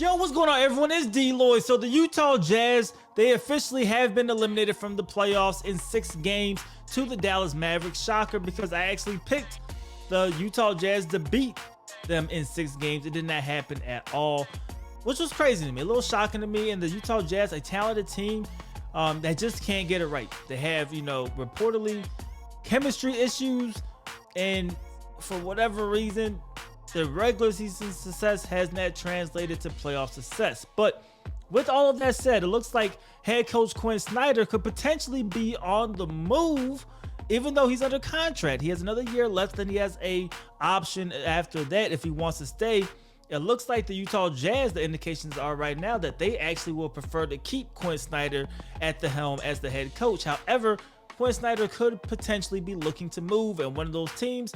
Yo, what's going on, everyone? It's Dlloyd. So the Utah Jazz, they officially have been eliminated from the playoffs in 6 games to the Dallas Mavericks. Shocker, because I actually picked the Utah Jazz to beat them in 6 games. It did not happen at all, which was crazy to me, a little shocking to me. And the Utah Jazz, a talented team that just can't get it right. They have, reportedly chemistry issues, and for whatever reason, the regular season success has not translated to playoff success. But with all of that said, it looks like head coach Quin Snyder could potentially be on the move, even though he's under contract. He has another year left, and he has a option after that if he wants to stay. It looks like the Utah Jazz, the indications are right now that they actually will prefer to keep Quin Snyder at the helm as the head coach. However, Quin Snyder could potentially be looking to move, and one of those teams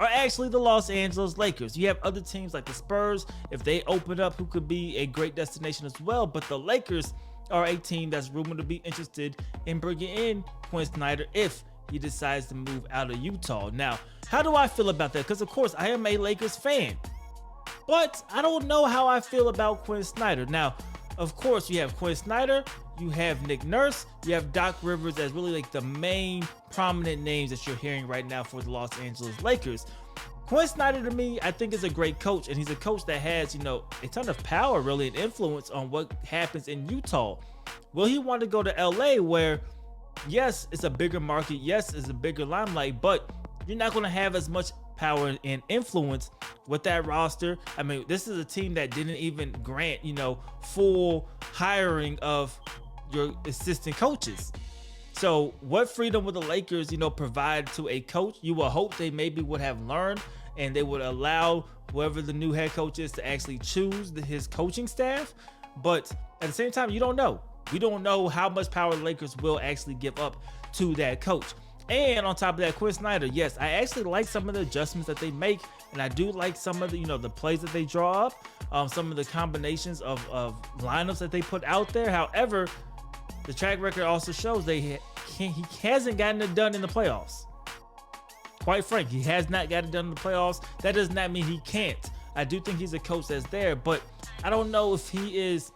are actually the Los Angeles Lakers. You have other teams like the Spurs, if they open up, who could be a great destination as well. But the Lakers are a team that's rumored to be interested in bringing in Quin Snyder if he decides to move out of Utah. Now, how do I feel about that? Because, of course, I am a Lakers fan, but I don't know how I feel about Quin Snyder. Now, of course, you have Quin Snyder, you have Nick Nurse, you have Doc Rivers as really like the main prominent names that you're hearing right now for the Los Angeles Lakers. Quin Snyder, to me, I think is a great coach, and he's a coach that has, a ton of power, really, and influence on what happens in Utah. Will he want to go to LA where, yes, it's a bigger market, yes, it's a bigger limelight, but you're not going to have as much power and influence with that roster? I mean, this is a team that didn't even grant, full hiring of your assistant coaches. So what freedom would the Lakers, provide to a coach? You would hope they maybe would have learned, and they would allow whoever the new head coach is to actually choose his coaching staff. But at the same time, you don't know. We don't know how much power the Lakers will actually give up to that coach. And on top of that, Quin Snyder, yes, I actually like some of the adjustments that they make, and I do like some of the, the plays that they draw up, some of the combinations of lineups that they put out there. However, the track record also shows he hasn't gotten it done in the playoffs. Quite frank, he has not gotten it done in the playoffs. That does not mean he can't. I do think he's a coach that's there, but I don't know if he is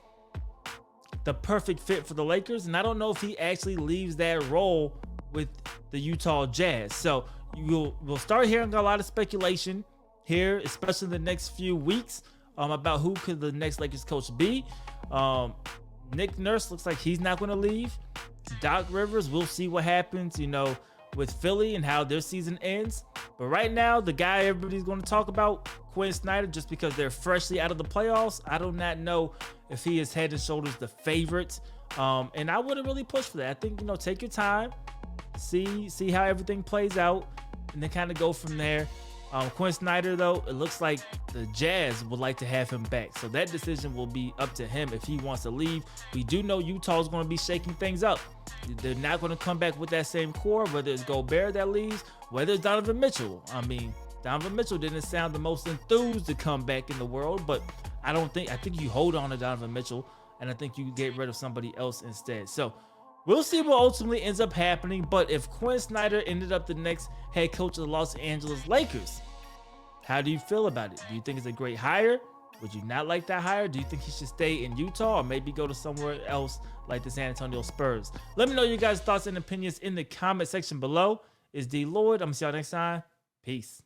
the perfect fit for the Lakers, and I don't know if he actually leaves that role with the Utah Jazz. So we'll start hearing a lot of speculation here, especially in the next few weeks, about who could the next Lakers coach be. Nick Nurse looks like he's not going to leave. Doc Rivers, we'll see what happens, with Philly and how their season ends. But right now, the guy everybody's going to talk about, Quin Snyder, just because they're freshly out of the playoffs, I do not know if he is head and shoulders the favorite. And I wouldn't really push for that. I think, take your time, see how everything plays out, and then kind of go from there. Quin Snyder, though, it looks like the Jazz would like to have him back. So that decision will be up to him if he wants to leave. We do know Utah's going to be shaking things up. They're not going to come back with that same core, whether it's Gobert that leaves, whether it's Donovan Mitchell. I mean, Donovan Mitchell didn't sound the most enthused to come back in the world, but I think you hold on to Donovan Mitchell, and I think you get rid of somebody else instead. So we'll see what ultimately ends up happening. But if Quin Snyder ended up the next head coach of the Los Angeles Lakers, how do you feel about it? Do you think it's a great hire? Would you not like that hire? Do you think he should stay in Utah or maybe go to somewhere else like the San Antonio Spurs? Let me know your guys' thoughts and opinions in the comment section below. It's Dlloyd. I'm going to see y'all next time. Peace.